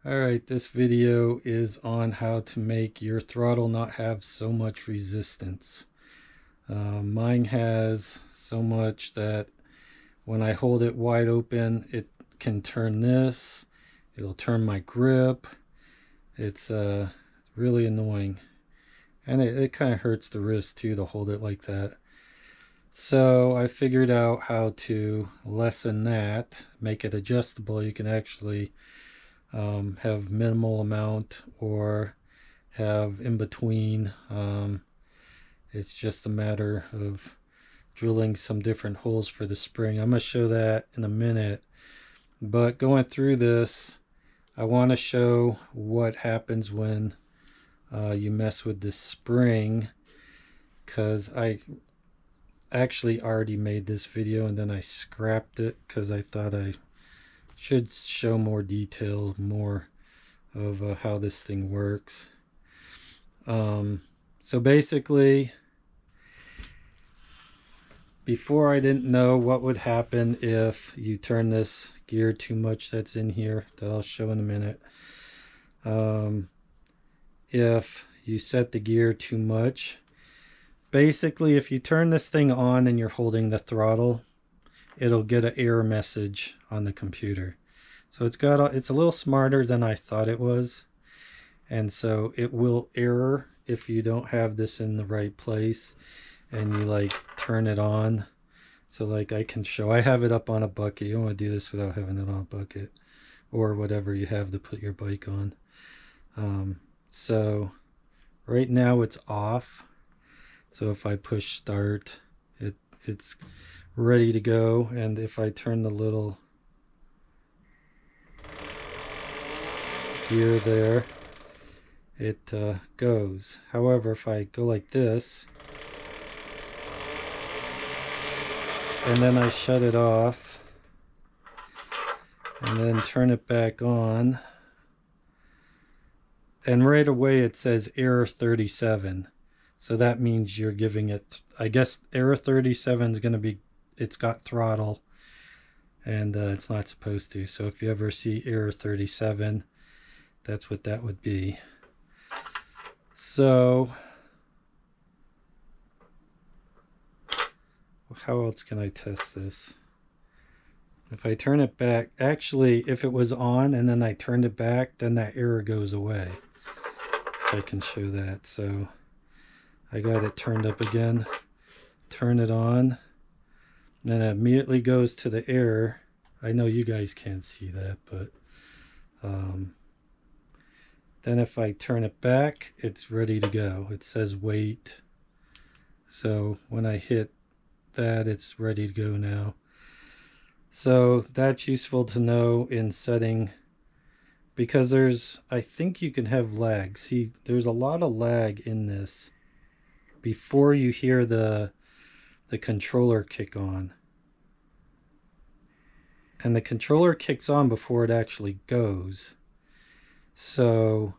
Alright, this video is on how to make your throttle not have so much resistance. Mine has so much that when I hold it wide open, it can turn this. It'll turn my grip. It's really annoying. And it kind of hurts the wrist too to hold it like that. So I figured out how to lessen that, make it adjustable. You can actually have minimal amount or have in between. It's just a matter of drilling some different holes for the spring. I'm going to show that in a minute, but going through this, I want to show what happens when you mess with the spring, because I actually already made this video and then I scrapped it because I thought I should show more detail, more of how this thing works. So basically, before I didn't know what would happen if you turn this gear too much that's in here, that I'll show in a minute. If you set the gear too much, basically if you turn this thing on and you're holding the throttle, it'll get an error message on the computer. So it's a little smarter than I thought it was, and so it will error if you don't have this in the right place and you like turn it on. So like I can show, I have it up on a bucket. You don't want to do this without having it on a bucket or whatever you have to put your bike on. So right now it's off. So if I push start, it's ready to go. And if I turn the little gear there, it goes. However, if I go like this and then I shut it off and then turn it back on, and right away it says error 37. So that means you're giving it, I guess error 37 is going to be, it's got throttle and it's not supposed to. So if you ever see error 37, that's what that would be. So how else can I test this? If I turn it back, actually if it was on and then I turned it back, then that error goes away. I can show that. So I got it turned up again, turn it on, then it immediately goes to the error. I know you guys can't see that, but then if I turn it back, it's ready to go. It says wait. So when I hit that, it's ready to go now. So that's useful to know in setting, because I think you can have lag. See, there's a lot of lag in this before you hear the controller kick on. And the controller kicks on before it actually goes. So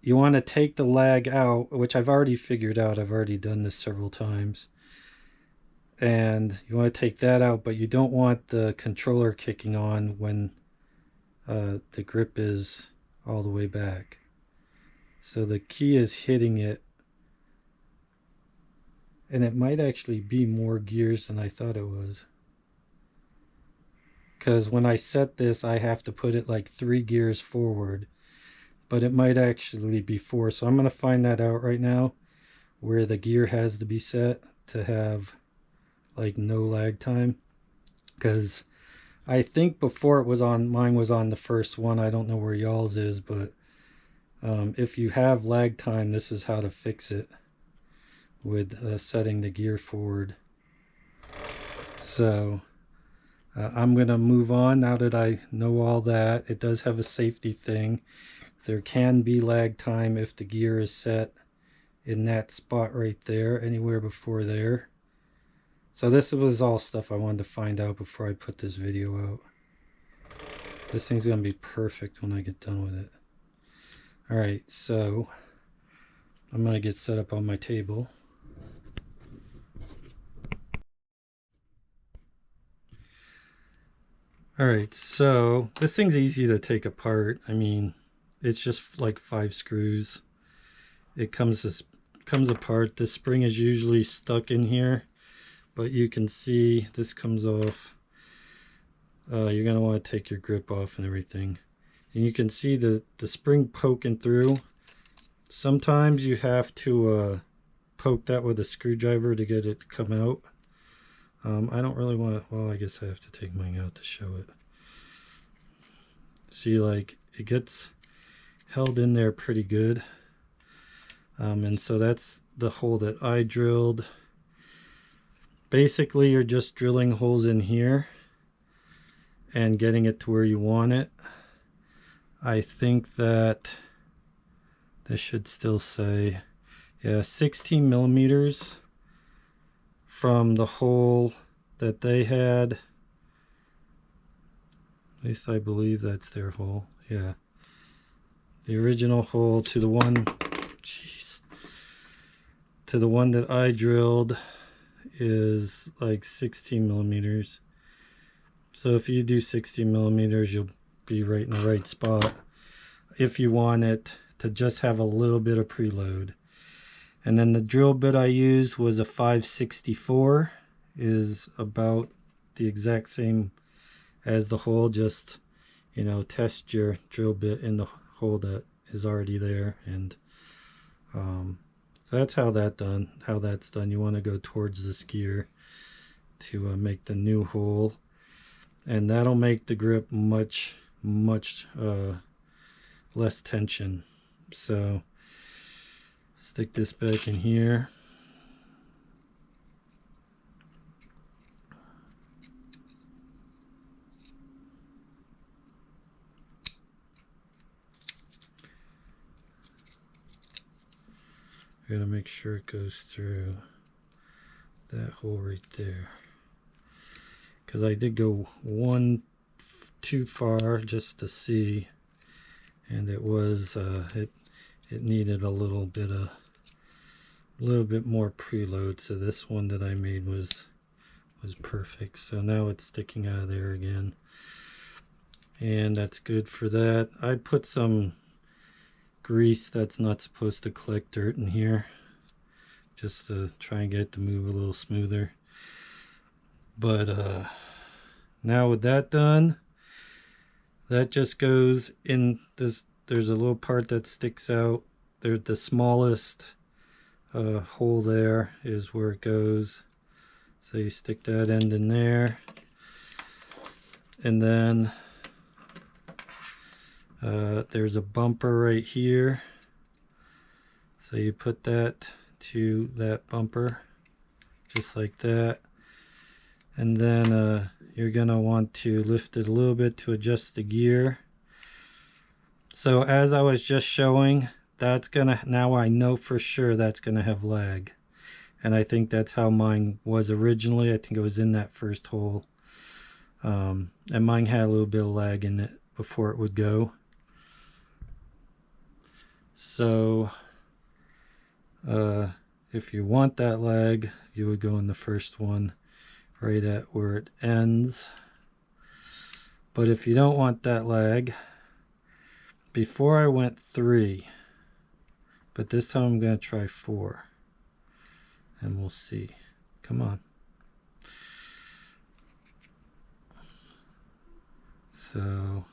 you want to take the lag out, which I've already figured out. I've already done this several times. And you want to take that out, but you don't want the controller kicking on when the grip is all the way back. So the key is hitting it. And it might actually be more gears than I thought it was. Because when I set this, I have to put it like 3 gears forward. But it might actually be 4. So I'm going to find that out right now, where the gear has to be set to have like no lag time. Because I think before it was on, mine was on the first one. I don't know where y'all's is, but if you have lag time, this is how to fix it with setting the gear forward. So I'm going to move on now that I know all that. It does have a safety thing. There can be lag time if the gear is set in that spot right there, anywhere before there. So this was all stuff I wanted to find out before I put this video out. This thing's going to be perfect when I get done with it. Alright, so I'm going to get set up on my table. All right, so this thing's easy to take apart. I mean, it's just like 5 screws. It comes apart. The spring is usually stuck in here, but you can see this comes off. You're gonna want to take your grip off and everything, and you can see the spring poking through. Sometimes you have to poke that with a screwdriver to get it to come out. I don't really want to, well, I guess I have to take mine out to show it. See, like, it gets held in there pretty good. And so that's the hole that I drilled. Basically, you're just drilling holes in here and getting it to where you want it. I think that this should still say, yeah, 16 millimeters from the hole that they had. At least I believe that's their hole. Yeah. The original hole to the one, jeez, to the one that I drilled is like 16 millimeters. So if you do 60 millimeters, you'll be right in the right spot. If you want it to just have a little bit of preload. And then the drill bit I used was a 564, is about the exact same as the hole. Just, you know, test your drill bit in the hole that is already there. And so that's how that's done. You want to go towards the skier to make the new hole, and that'll make the grip much less tension. So stick this back in here. I gotta make sure it goes through that hole right there, because I did go one too far just to see, and it was it needed a little bit more preload. So this one that I made was perfect. So now it's sticking out of there again, and that's good for that. I put some grease that's not supposed to collect dirt in here, just to try and get it to move a little smoother. But now with that done, that just goes in this. There's a little part that sticks out there. The smallest hole there is where it goes. So you stick that end in there, and then there's a bumper right here. So you put that to that bumper, just like that. And then you're gonna want to lift it a little bit to adjust the gear. So as I was just showing, that's gonna, now I know for sure that's gonna have lag. And I think that's how mine was originally. I think it was in that first hole. And mine had a little bit of lag in it before it would go. So if you want that lag, you would go in the first one right at where it ends. But if you don't want that lag, before I went 3, but this time I'm going to try 4, and we'll see. Come on. So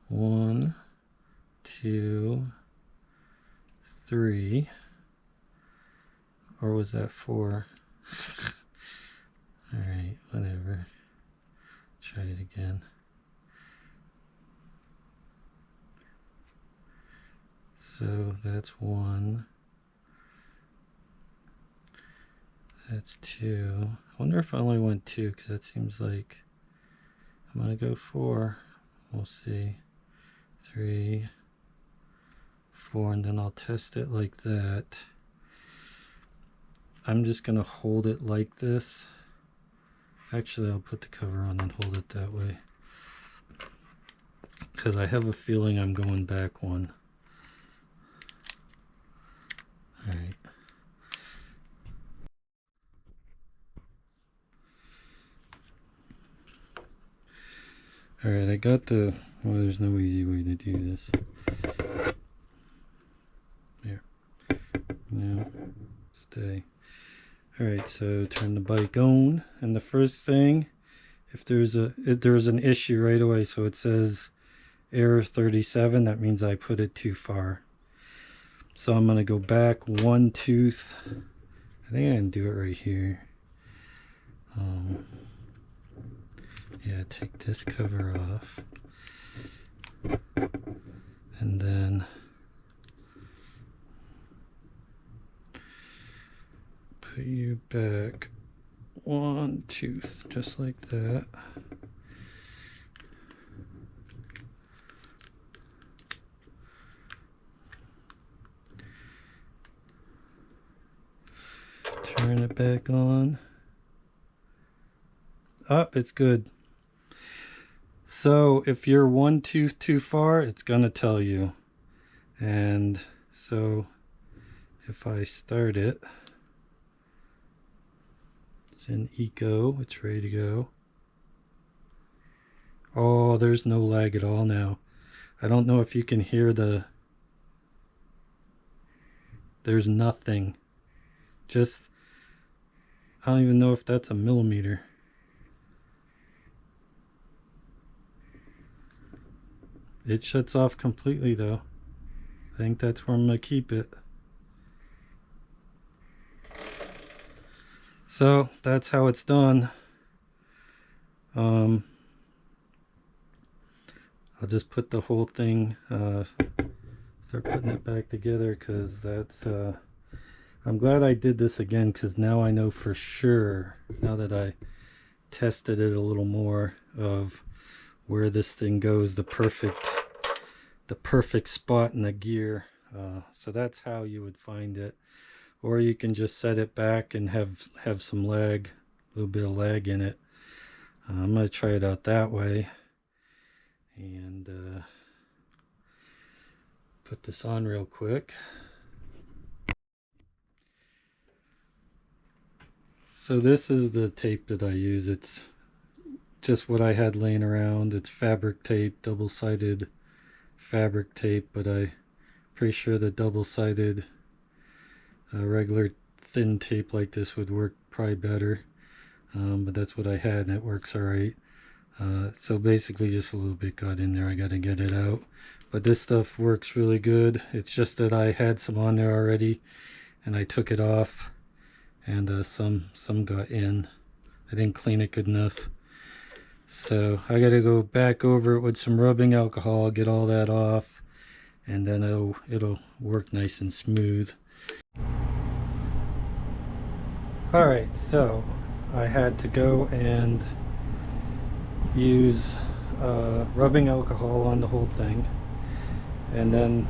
1, 2, 3, or was that 4? All right, whatever. Try it again. So that's 1. That's 2. I wonder if I only went 2, because that seems like I'm going to go 4. We'll see. 3, 4, and then I'll test it like that. I'm just going to hold it like this. Actually, I'll put the cover on and hold it that way, because I have a feeling I'm going back 1. All right. Alright, I got the... well, there's no easy way to do this. There. No. Stay. Alright, so turn the bike on, and the first thing, if there's an issue right away, so it says error 37, that means I put it too far. So I'm going to go back one tooth. I think I can do it right here. Yeah, take this cover off. And then put you back one tooth, just like that. Turn it back on. Up, it's good. So if you're one tooth too far, it's gonna tell you. And so if I start it, it's in eco, it's ready to go. Oh, there's no lag at all now. I don't know if you can hear there's nothing. Just, I don't even know if that's a millimeter. It shuts off completely though. I think that's where I'm gonna keep it. So that's how it's done. I'll just put the whole thing, start putting it back together, because that's, I'm glad I did this again, because now I know for sure, now that I tested it a little more, of where this thing goes, the perfect spot in the gear. So that's how you would find it. Or you can just set it back and have some lag, a little bit of lag in it. I'm going to try it out that way. And put this on real quick. So this is the tape that I use. It's just what I had laying around. It's fabric tape, double-sided fabric tape, but I'm pretty sure the double-sided regular thin tape like this would work probably better. But that's what I had, and it works alright. So basically just a little bit got in there. I got to get it out. But this stuff works really good. It's just that I had some on there already, and I took it off, and some got in. I didn't clean it good enough. So I got to go back over it with some rubbing alcohol, get all that off, and then it'll work nice and smooth. Alright, so I had to go and use rubbing alcohol on the whole thing, and then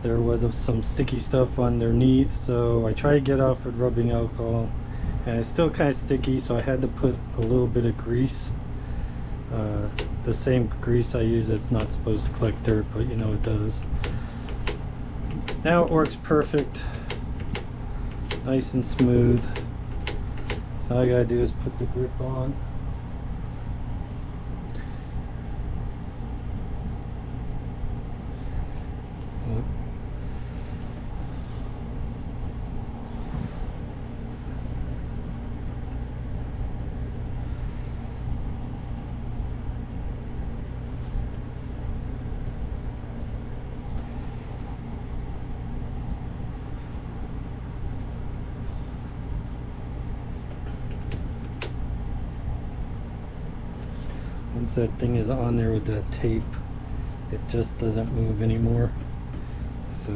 there was some sticky stuff underneath, so I tried to get off with rubbing alcohol, and it's still kind of sticky, so I had to put a little bit of grease, the same grease I use that's not supposed to collect dirt, but you know it does. Now it works perfect, nice and smooth. So all I gotta do is put the grip on. Once that thing is on there with that tape, it just doesn't move anymore. So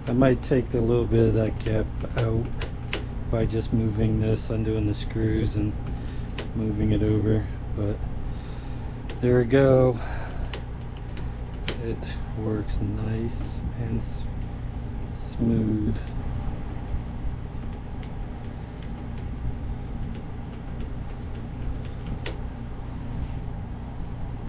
I might take a little bit of that gap out by just moving this, undoing the screws and moving it over. But there we go. It works nice and smooth.